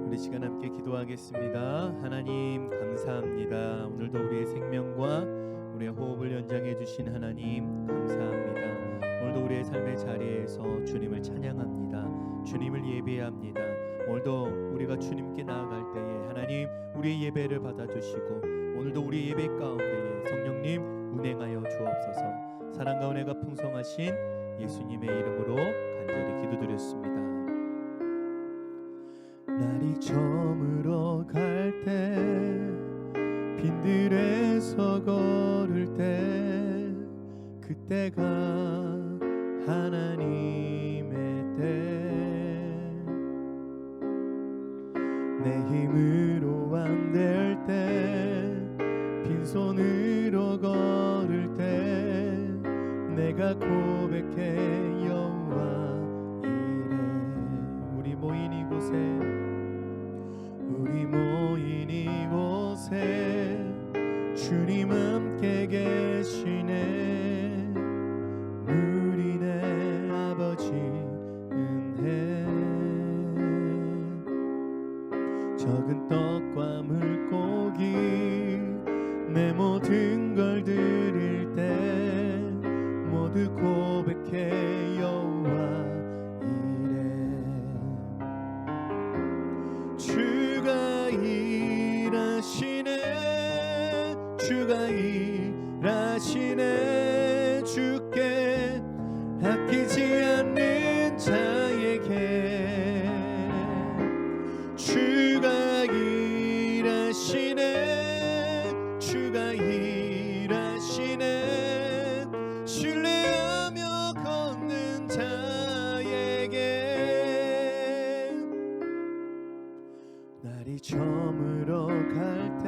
우리 시간 함께 기도하겠습니다. 하나님 감사합니다. 오늘도 우리의 생명과 우리의 호흡을 연장해 주신 하나님 감사합니다. 오늘도 우리의 삶의 자리에서 주님을 찬양합니다. 주님을 예배합니다. 오늘도 우리가 주님께 나아갈 때에 하나님 우리의 예배를 받아주시고 오늘도 우리 예배 가운데에 성령님 운행하여 주옵소서. 사랑과 은혜가 풍성하신 예수님의 이름으로 간절히 기도드렸습니다. 날이 저물어 갈 때 빈들에서 걸을 때 그때가 하나님의 때 내 힘으로 안 될 때 빈손으로 걸을 때 내가 고백해 여호와 이래. 우리 모인 이곳에 주님 함께 계시네. 누리네 아버지 은혜. 적은 떡과 물고기 내 모든 걸 드릴 때 모두 고백해 여호와 이래. 주가 일하시네. 주가 일하시네. 주께 아끼지 않는 자에게 주가 일하시네. 주가 일하시네. 신뢰하며 걷는 자에게 날이 저물어 갈 때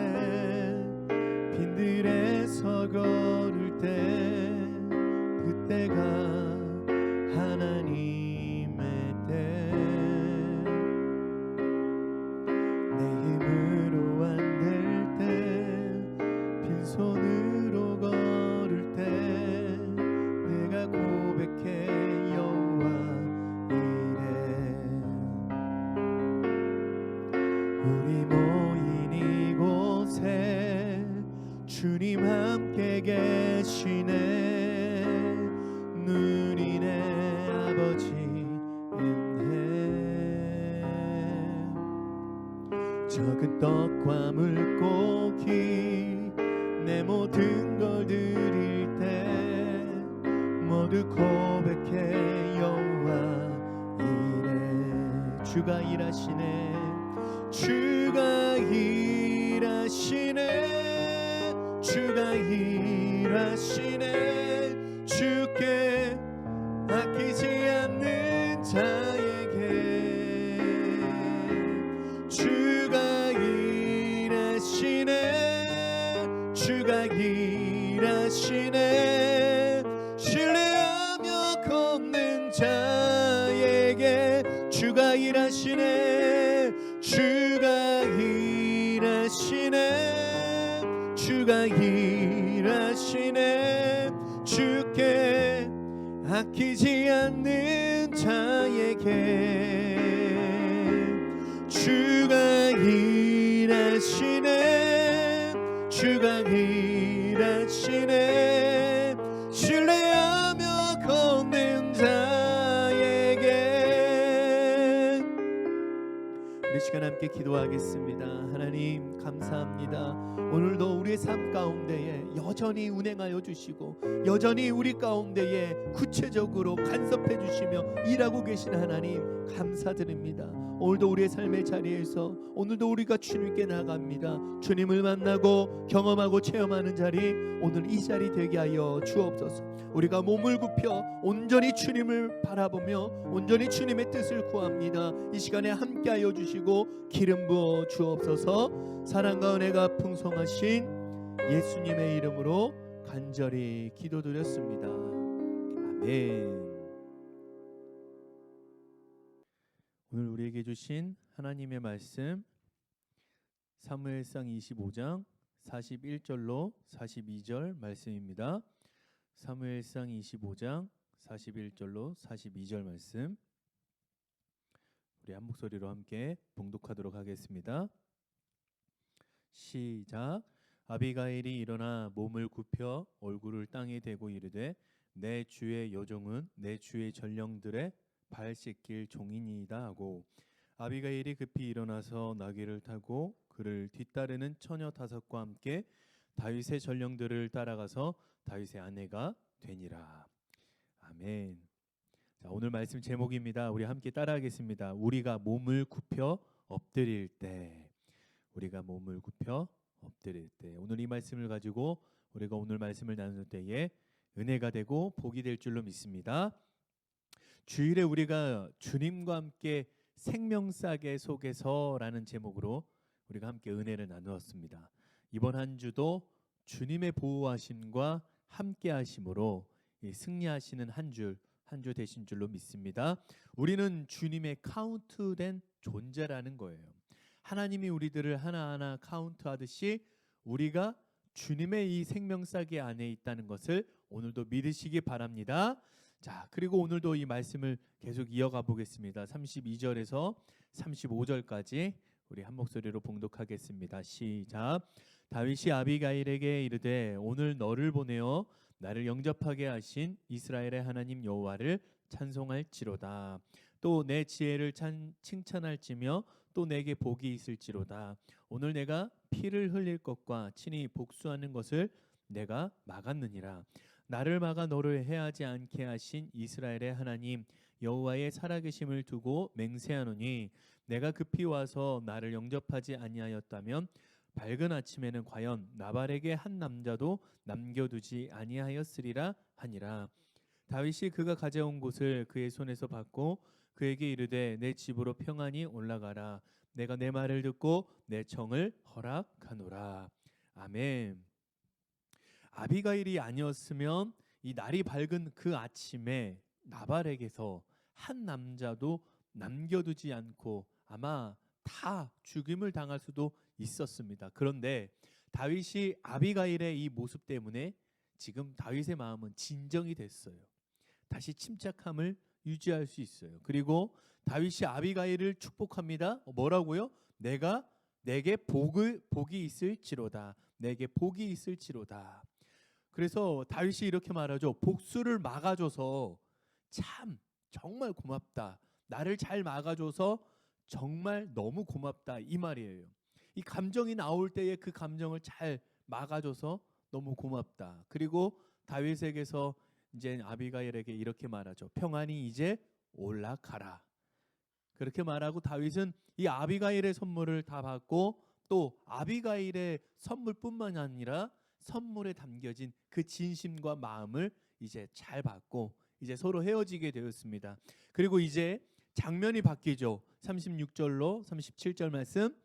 빈들에서 걸을 때 그때가 하나님의 때 내 힘으로 안 될 때 빈손으로 걸을 때 내가 고백해 여호와 이래. 우리 모인 이곳에 주님 함께 계시네. 누리네 아버지 은혜. 적은 떡과 물고기 내 모든 걸 드릴 때 모두 고백해 여호와 이래. 주가 일하시네. 주가 일하시네. 주가 일하시네. 주께 아끼지 않는 자에게 주가 일하시네. 주가 일하시네. 신뢰하며 걷는 자에게 주가 일하시네. 주가 일하시네. 주가 일하시네. 주께 아끼지 않는 자에게 주가 일하시네. 주가 일하시네. 신뢰하며 걷는 자에게. 우리 시간 함께 기도하겠습니다. 하나님 감사합니다. 오늘도 우리의 삶 가운데에 여전히 운행하여 주시고 여전히 우리 가운데에 구체적으로 간섭해 주시며 일하고 계신 하나님 감사드립니다. 오늘도 우리의 삶의 자리에서 오늘도 우리가 주님께 나갑니다. 주님을 만나고 경험하고 체험하는 자리, 오늘 이 자리 되게 하여 주옵소서. 우리가 몸을 굽혀 온전히 주님을 바라보며 온전히 주님의 뜻을 구합니다. 이 시간에 함께하여 주시고 기름 부어 주옵소서. 사랑과 은혜가 풍성하신 예수님의 이름으로 간절히 기도드렸습니다. 아멘. 오늘 우리에게 주신 하나님의 말씀 사무엘상 25장 41절로 42절 말씀입니다. 사무엘상 25장 41절로 42절 말씀 우리 한 목소리로 함께 봉독하도록 하겠습니다. 시작. 아비가일이 일어나 몸을 굽혀 얼굴을 땅에 대고 이르되 내 주의 여종은 내 주의 전령들의 발 씻길 종이니이다 하고 아비가일이 급히 일어나서 나귀를 타고 그를 뒤따르는 처녀 5과 함께 다윗의 전령들을 따라가서 다윗의 아내가 되니라. 아멘. 자, 오늘 말씀 제목입니다. 우리 함께 따라하겠습니다. 우리가 몸을 굽혀 엎드릴 때. 우리가 몸을 굽혀 엎드릴 때. 오늘 이 말씀을 가지고 우리가 오늘 말씀을 나눌 때에 은혜가 되고 복이 될 줄로 믿습니다. 주일에 우리가 주님과 함께 생명싸개 속에서라는 제목으로 우리가 함께 은혜를 나누었습니다. 이번 한 주도 주님의 보호하심과 함께 하심으로 승리하시는 한 주 되신 줄로 믿습니다. 우리는 주님의 카운트된 존재라는 거예요. 하나님이 우리들을 하나하나 카운트하듯이 우리가 주님의 이 생명싸개 안에 있다는 것을 오늘도 믿으시기 바랍니다. 자, 그리고 오늘도 이 말씀을 계속 이어가 보겠습니다. 32절에서 35절까지 우리 한 목소리로 봉독하겠습니다. 시작. 다윗이 아비가일에게 이르되 오늘 너를 보내어 나를 영접하게 하신 이스라엘의 하나님 여호와를 찬송할지로다. 또 내 지혜를 칭찬할지며 또 내게 복이 있을지로다. 오늘 내가 피를 흘릴 것과 친히 복수하는 것을 내가 막았느니라. 나를 막아 너를 해하지 않게 하신 이스라엘의 하나님 여호와의 살아계심을 두고 맹세하노니 내가 급히 와서 나를 영접하지 아니하였다면 밝은 아침에는 과연 나발에게 한 남자도 남겨두지 아니하였으리라 하니라. 다윗이 그가 가져온 곳을 그의 손에서 받고 그에게 이르되 내 집으로 평안히 올라가라. 내가 내 말을 듣고 내 청을 허락하노라. 아멘. 아비가일이 아니었으면 이 날이 밝은 그 아침에 나발에게서 한 남자도 남겨두지 않고 아마 다 죽임을 당할 수도 있었습니다. 그런데 다윗이 아비가일의 이 모습 때문에 지금 다윗의 마음은 진정이 됐어요. 다시 침착함을 유지할 수 있어요. 그리고 다윗이 아비가일을 축복합니다. 뭐라고요? 내게 복이 있을지로다. 내게 복이 있을지로다. 그래서 다윗이 이렇게 말하죠. 복수를 막아줘서 참 정말 고맙다. 나를 잘 막아줘서 정말 너무 고맙다. 이 말이에요. 이 감정이 나올 때에 그 감정을 잘 막아줘서 너무 고맙다. 그리고 다윗에게서 이제 아비가일에게 이렇게 말하죠. 평안히 이제 올라가라. 그렇게 말하고 다윗은 이 아비가일의 선물을 다 받고 또 아비가일의 선물뿐만 아니라 선물에 담겨진 그 진심과 마음을 이제 잘 받고 이제 서로 헤어지게 되었습니다. 그리고 이제 장면이 바뀌죠. 36절로 37절 말씀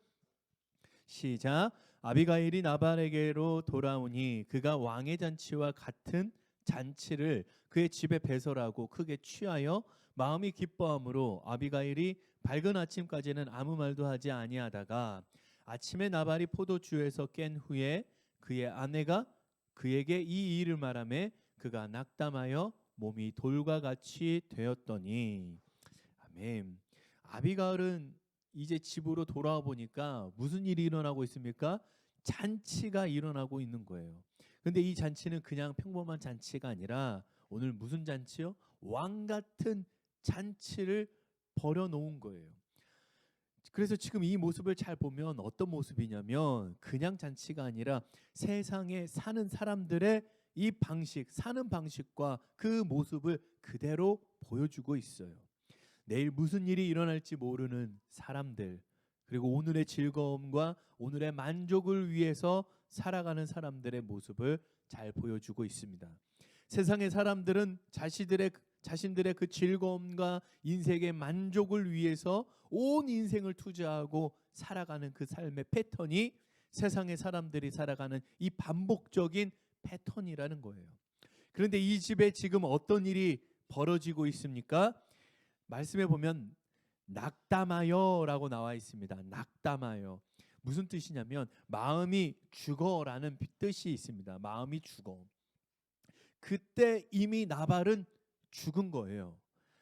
시작. 아비가일이 나발에게로 돌아오니 그가 왕의 잔치와 같은 잔치를 그의 집에 배설하고 크게 취하여 마음이 기뻐함으로 아비가일이 밝은 아침까지는 아무 말도 하지 아니하다가 아침에 나발이 포도주에서 깬 후에 그의 아내가 그에게 이 일을 말하매 그가 낙담하여 몸이 돌과 같이 되었더니 아멘. 아비가일은 이제 집으로 돌아와 보니까 무슨 일이 일어나고 있습니까? 잔치가 일어나고 있는 거예요. 근데 이 잔치는 그냥 평범한 잔치가 아니라 오늘 무슨 잔치요? 왕 같은 잔치를 벌여놓은 거예요. 그래서 지금 이 모습을 잘 보면 어떤 모습이냐면 그냥 잔치가 아니라 세상에 사는 사람들의 이 방식, 사는 방식과 그 모습을 그대로 보여주고 있어요. 내일 무슨 일이 일어날지 모르는 사람들, 그리고 오늘의 즐거움과 오늘의 만족을 위해서 살아가는 사람들의 모습을 잘 보여주고 있습니다. 세상의 사람들은 자신들의 그 즐거움과 인생의 만족을 위해서 온 인생을 투자하고 살아가는 그 삶의 패턴이 세상의 사람들이 살아가는 이 반복적인 패턴이라는 거예요. 그런데 이 집에 지금 어떤 일이 벌어지고 있습니까? 말씀해 보면 낙담하여라고 나와 있습니다. 낙담하여. 무슨 뜻이냐면 마음이 죽어라는 뜻이 있습니다. 마음이 죽어. 그때 이미 나발은 죽은 거예요.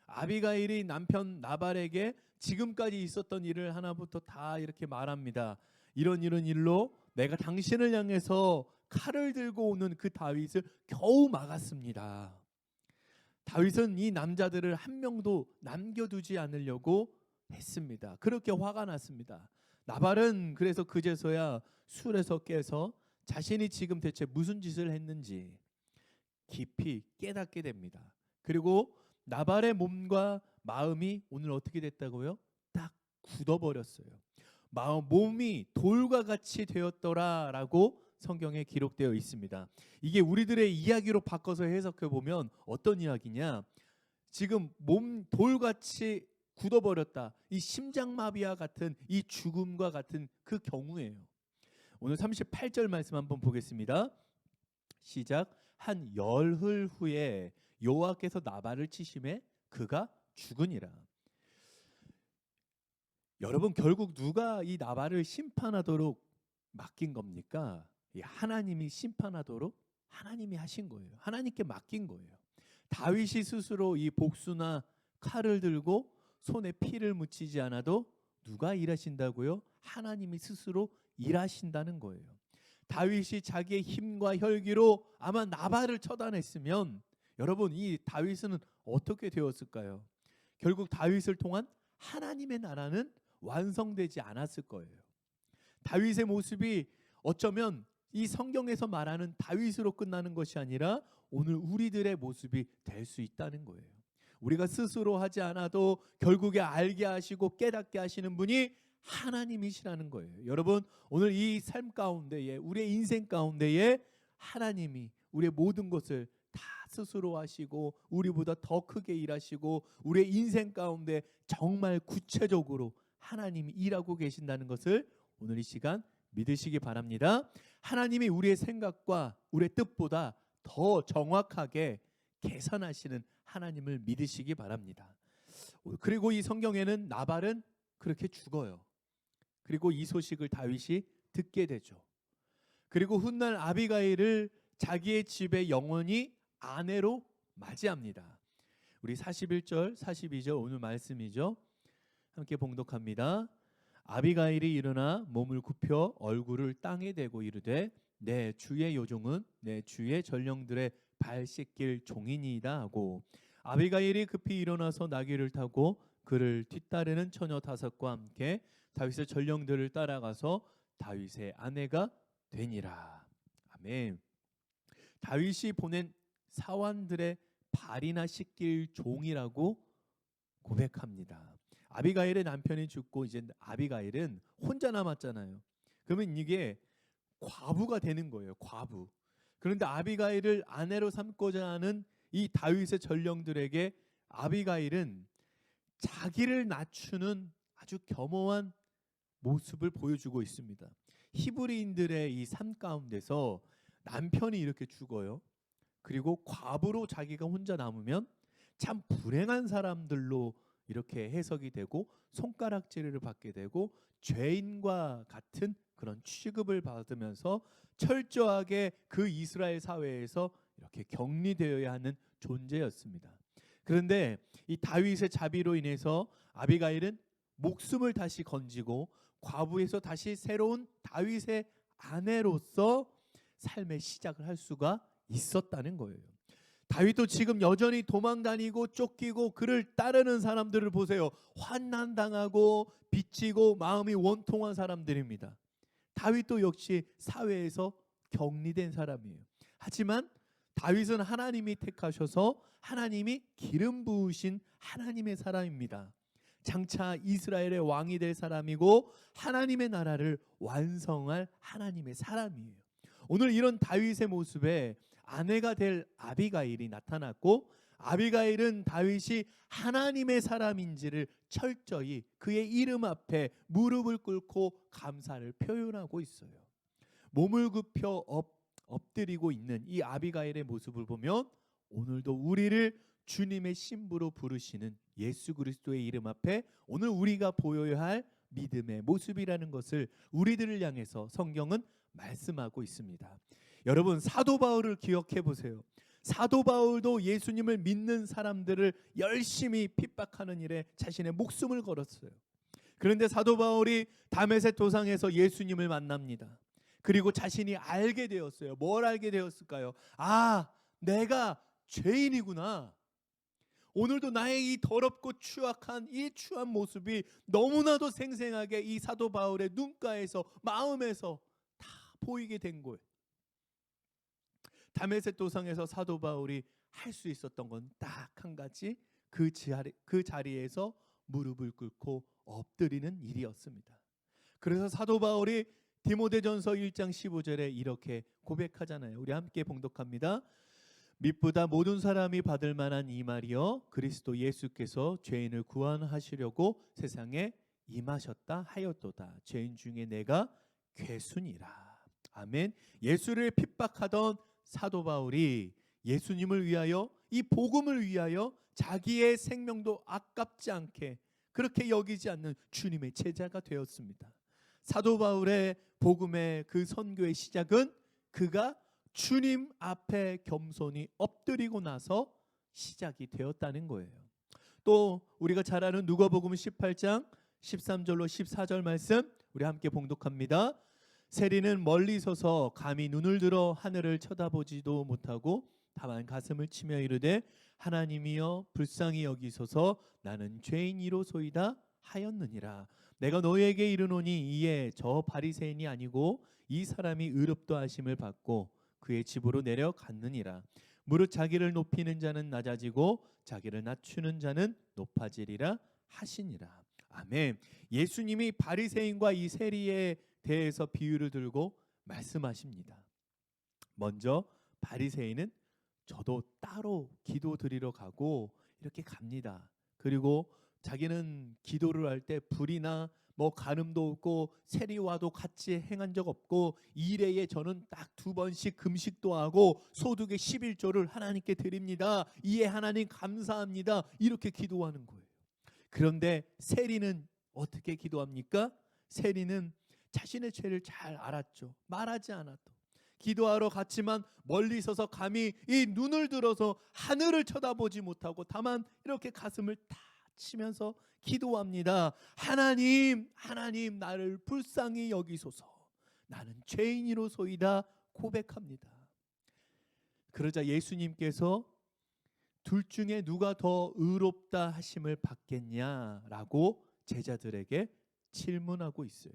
아비가일이 남편 나발에게 지금까지 있었던 일을 하나부터 다 이렇게 말합니다. 이런 일로 내가 당신을 향해서 칼을 들고 오는 그 다윗을 겨우 막았습니다. 다윗은 이 남자들을 한 명도 남겨두지 않으려고 했습니다. 그렇게 화가 났습니다. 나발은 그래서 그제서야 술에서 깨서 자신이 지금 대체 무슨 짓을 했는지 깊이 깨닫게 됩니다. 그리고 나발의 몸과 마음이 오늘 어떻게 됐다고요? 딱 굳어버렸어요. 몸이 돌과 같이 되었더라라고 성경에 기록되어 있습니다. 이게 우리들의 이야기로 바꿔서 해석해 보면 어떤 이야기냐? 지금 몸 돌같이 굳어버렸다. 이 심장마비와 같은 이 죽음과 같은 그 경우예요. 오늘 38절 말씀 한번 보겠습니다. 시작. 한 열흘 후에 여호와께서 나발을 치심에 그가 죽으니라. 여러분, 결국 누가 이 나발을 심판하도록 맡긴 겁니까? 하나님이 심판하도록 하나님이 하신 거예요. 하나님께 맡긴 거예요. 다윗이 스스로 이 복수나 칼을 들고 손에 피를 묻히지 않아도 누가 일하신다고요? 하나님이 스스로 일하신다는 거예요. 다윗이 자기의 힘과 혈기로 아마 나발을 처단했으면 여러분, 이 다윗은 어떻게 되었을까요? 결국 다윗을 통한 하나님의 나라는 완성되지 않았을 거예요. 다윗의 모습이 어쩌면 이 성경에서 말하는 다윗으로 끝나는 것이 아니라 오늘 우리들의 모습이 될 수 있다는 거예요. 우리가 스스로 하지 않아도 결국에 알게 하시고 깨닫게 하시는 분이 하나님이시라는 거예요. 여러분, 오늘 이 삶 가운데에, 우리의 인생 가운데에 하나님이 우리의 모든 것을 다 스스로 하시고 우리보다 더 크게 일하시고 우리의 인생 가운데 정말 구체적으로 하나님이 일하고 계신다는 것을 오늘 이 시간 믿으시기 바랍니다. 하나님이 우리의 생각과 우리의 뜻보다 더 정확하게 계산하시는 하나님을 믿으시기 바랍니다. 그리고 이 성경에는 나발은 그렇게 죽어요. 그리고 이 소식을 다윗이 듣게 되죠. 그리고 훗날 아비가일을 자기의 집에 영원히 아내로 맞이합니다. 우리 41절, 42절 오늘 말씀이죠. 함께 봉독합니다. 아비가일이 일어나 몸을 굽혀 얼굴을 땅에 대고 이르되 내 주의 요종은 내 주의 전령들의 발 씻길 종이니이다 하고 아비가일이 급히 일어나서 나귀를 타고 그를 뒤따르는 처녀 5과 함께 다윗의 전령들을 따라가서 다윗의 아내가 되니라. 아멘. 다윗이 보낸 사환들의 발이나 씻길 종이라고 고백합니다. 아비가일의 남편이 죽고 이제 아비가일은 혼자 남았잖아요. 그러면 이게 과부가 되는 거예요. 과부. 그런데 아비가일을 아내로 삼고자 하는 이 다윗의 전령들에게 아비가일은 자기를 낮추는 아주 겸허한 모습을 보여주고 있습니다. 히브리인들의 이 삶 가운데서 남편이 이렇게 죽어요. 그리고 과부로 자기가 혼자 남으면 참 불행한 사람들로 이렇게 해석이 되고 손가락질을 받게 되고 죄인과 같은 그런 취급을 받으면서 철저하게 그 이스라엘 사회에서 이렇게 격리되어야 하는 존재였습니다. 그런데 이 다윗의 자비로 인해서 아비가일은 목숨을 다시 건지고 과부에서 다시 새로운 다윗의 아내로서 삶의 시작을 할 수가 있었다는 거예요. 다윗도 지금 여전히 도망다니고 쫓기고 그를 따르는 사람들을 보세요. 환난당하고 빚지고 마음이 원통한 사람들입니다. 다윗도 역시 사회에서 격리된 사람이에요. 하지만 다윗은 하나님이 택하셔서 하나님이 기름 부으신 하나님의 사람입니다. 장차 이스라엘의 왕이 될 사람이고 하나님의 나라를 완성할 하나님의 사람이에요. 오늘 이런 다윗의 모습에 아내가 될 아비가일이 나타났고 아비가일은 다윗이 하나님의 사람인지를 철저히 그의 이름 앞에 무릎을 꿇고 감사를 표현하고 있어요. 몸을 굽혀 엎드리고 있는 이 아비가일의 모습을 보면 오늘도 우리를 주님의 신부로 부르시는 예수 그리스도의 이름 앞에 오늘 우리가 보여야 할 믿음의 모습이라는 것을 우리들을 향해서 성경은 말씀하고 있습니다. 여러분, 사도 바울을 기억해 보세요. 사도 바울도 예수님을 믿는 사람들을 열심히 핍박하는 일에 자신의 목숨을 걸었어요. 그런데 사도 바울이 다메섹 도상에서 예수님을 만납니다. 그리고 자신이 알게 되었어요. 뭘 알게 되었을까요? 아, 내가 죄인이구나. 오늘도 나의 이 더럽고 추악한 이 추한 모습이 너무나도 생생하게 이 사도 바울의 눈가에서, 마음에서 다 보이게 된 거예요. 다메섹 도상에서 사도 바울이 할 수 있었던 건 딱 한 가지, 그 자리에서 무릎을 꿇고 엎드리는 일이었습니다. 그래서 사도 바울이 디모데전서 1장 15절에 이렇게 고백하잖아요. 우리 함께 봉독합니다. 밑보다 모든 사람이 받을 만한 이 말이여, 그리스도 예수께서 죄인을 구원하시려고 세상에 임하셨다 하였도다. 죄인 중에 내가 괴순이라. 아멘. 예수를 핍박하던 사도 바울이 예수님을 위하여, 이 복음을 위하여 자기의 생명도 아깝지 않게 그렇게 여기지 않는 주님의 제자가 되었습니다. 사도 바울의 복음의 그 선교의 시작은 그가 주님 앞에 겸손히 엎드리고 나서 시작이 되었다는 거예요. 또 우리가 잘 아는 누가복음 18장 13절로 14절 말씀 우리 함께 봉독합니다. 세리는 멀리 서서 감히 눈을 들어 하늘을 쳐다보지도 못하고 다만 가슴을 치며 이르되 하나님이여 불쌍히 여기소서 나는 죄인이로소이다 하였느니라. 내가 너희에게 이르노니 이에 저 바리새인이 아니고 이 사람이 의롭다 하심을 받고 그의 집으로 내려갔느니라. 무릇 자기를 높이는 자는 낮아지고 자기를 낮추는 자는 높아지리라 하시니라. 아멘. 예수님이 바리새인과 이 세리에 대해서 비유를 들고 말씀하십니다. 먼저 바리새인은 저도 따로 기도 드리러 가고 이렇게 갑니다. 그리고 자기는 기도를 할 때 불이나 간음도 없고 세리와도 같이 행한 적 없고 일회에 저는 딱 2번씩 금식도 하고 소득의 11조를 하나님께 드립니다. 이에 하나님 감사합니다. 이렇게 기도하는 거예요. 그런데 세리는 어떻게 기도합니까? 세리는 자신의 죄를 잘 알았죠. 말하지 않아도. 기도하러 갔지만 멀리 서서 감히 이 눈을 들어서 하늘을 쳐다보지 못하고 다만 이렇게 가슴을 탁 치면서 기도합니다. 하나님, 하나님 나를 불쌍히 여기소서. 나는 죄인이로소이다 고백합니다. 그러자 예수님께서 둘 중에 누가 더 의롭다 하심을 받겠냐라고 제자들에게 질문하고 있어요.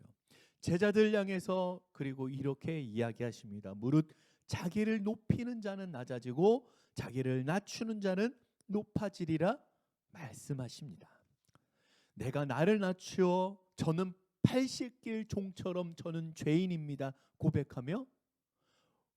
제자들 향해서 그리고 이렇게 이야기하십니다. 무릇 자기를 높이는 자는 낮아지고 자기를 낮추는 자는 높아지리라 말씀하십니다. 내가 나를 낮추어 저는 80길 종처럼 저는 죄인입니다 고백하며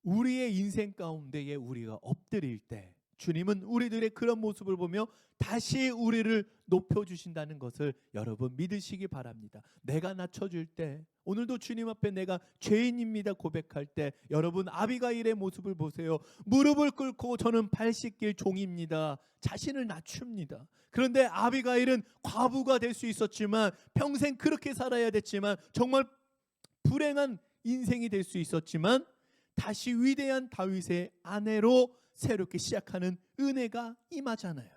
우리의 인생 가운데에 우리가 엎드릴 때 주님은 우리들의 그런 모습을 보며 다시 우리를 높여주신다는 것을 여러분 믿으시기 바랍니다. 내가 낮춰줄 때, 오늘도 주님 앞에 내가 죄인입니다 고백할 때 여러분 아비가일의 모습을 보세요. 무릎을 꿇고 저는 80길 종입니다. 자신을 낮춥니다. 그런데 아비가일은 과부가 될 수 있었지만 평생 그렇게 살아야 됐지만 정말 불행한 인생이 될 수 있었지만 다시 위대한 다윗의 아내로 새롭게 시작하는 은혜가 임하잖아요.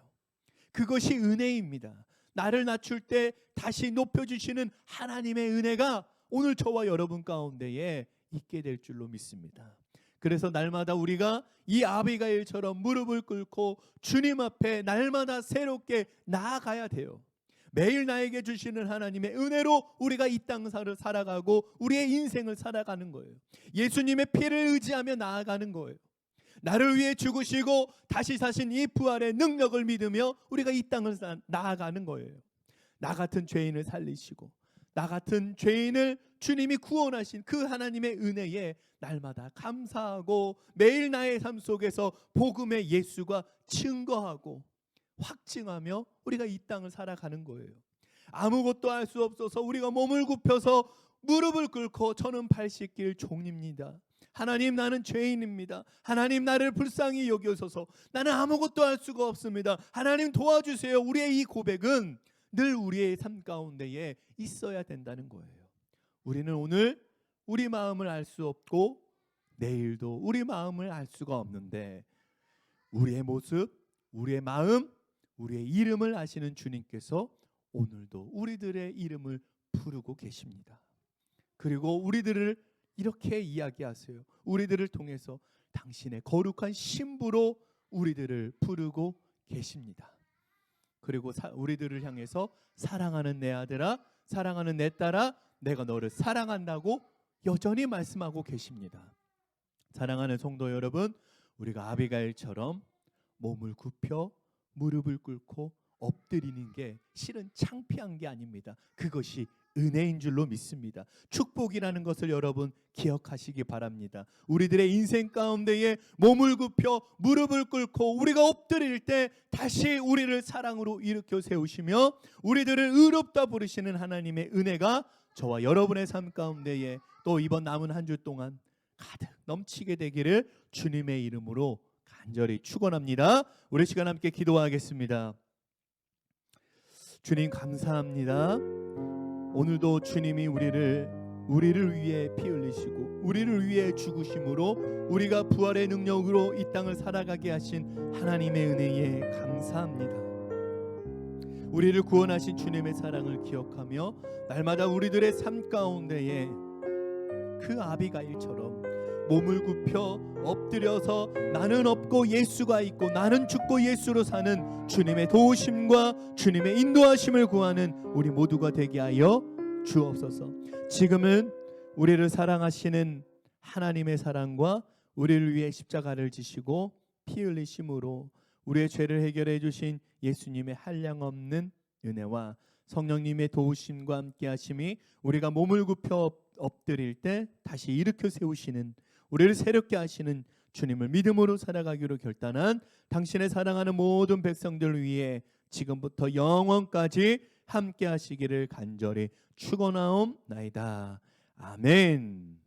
그것이 은혜입니다. 나를 낮출 때 다시 높여주시는 하나님의 은혜가 오늘 저와 여러분 가운데에 있게 될 줄로 믿습니다. 그래서 날마다 우리가 이 아비가일처럼 무릎을 꿇고 주님 앞에 날마다 새롭게 나아가야 돼요. 매일 나에게 주시는 하나님의 은혜로 우리가 이 땅을 살아가고 우리의 인생을 살아가는 거예요. 예수님의 피를 의지하며 나아가는 거예요. 나를 위해 죽으시고 다시 사신 이 부활의 능력을 믿으며 우리가 이 땅을 나아가는 거예요. 나 같은 죄인을 살리시고 나 같은 죄인을 주님이 구원하신 그 하나님의 은혜에 날마다 감사하고 매일 나의 삶 속에서 복음의 예수가 증거하고 확증하며 우리가 이 땅을 살아가는 거예요. 아무것도 할 수 없어서 우리가 몸을 굽혀서 무릎을 꿇고 저는 80길 종입니다. 하나님 나는 죄인입니다. 하나님 나를 불쌍히 여겨소서. 나는 아무것도 할 수가 없습니다. 하나님 도와주세요. 우리의 이 고백은 늘 우리의 삶 가운데에 있어야 된다는 거예요. 우리는 오늘 우리 마음을 알 수 없고 내일도 우리 마음을 알 수가 없는데 우리의 모습, 우리의 마음, 우리의 이름을 아시는 주님께서 오늘도 우리들의 이름을 부르고 계십니다. 그리고 우리들을 이렇게 이야기하세요. 우리들을 통해서 당신의 거룩한 신부로 우리들을 부르고 계십니다. 그리고 우리들을 향해서 사랑하는 내 아들아, 사랑하는 내 딸아, 내가 너를 사랑한다고 여전히 말씀하고 계십니다. 사랑하는 성도 여러분, 우리가 아비가일처럼 몸을 굽혀 무릎을 꿇고 엎드리는 게 실은 창피한 게 아닙니다. 그것이 은혜인 줄로 믿습니다. 축복이라는 것을 여러분 기억하시기 바랍니다. 우리들의 인생 가운데에 몸을 굽혀 무릎을 꿇고 우리가 엎드릴 때 다시 우리를 사랑으로 일으켜 세우시며 우리들을 의롭다 부르시는 하나님의 은혜가 저와 여러분의 삶 가운데에 또 이번 남은 한 주 동안 가득 넘치게 되기를 주님의 이름으로 간절히 축원합니다. 우리 시간 함께 기도하겠습니다. 주님 감사합니다. 오늘도 주님이 우리를 위해 피 흘리시고 우리를 위해 죽으심으로 우리가 부활의 능력으로 이 땅을 살아가게 하신 하나님의 은혜에 감사합니다. 우리를 구원하신 주님의 사랑을 기억하며 날마다 우리들의 삶 가운데에 그 아비가일처럼 몸을 굽혀 엎드려서 나는 없고 예수가 있고 나는 죽고 예수로 사는 주님의 도우심과 주님의 인도하심을 구하는 우리 모두가 되게 하여 주옵소서. 지금은 우리를 사랑하시는 하나님의 사랑과 우리를 위해 십자가를 지시고 피 흘리심으로 우리의 죄를 해결해 주신 예수님의 한량없는 은혜와 성령님의 도우심과 함께 하심이 우리가 몸을 굽혀 엎드릴 때 다시 일으켜 세우시는 우리를 새롭게 하시는 주님을 믿음으로 살아가기로 결단한 당신의 사랑하는 모든 백성들을 위해 지금부터 영원까지 함께 하시기를 간절히 축원하옵나이다. 아멘.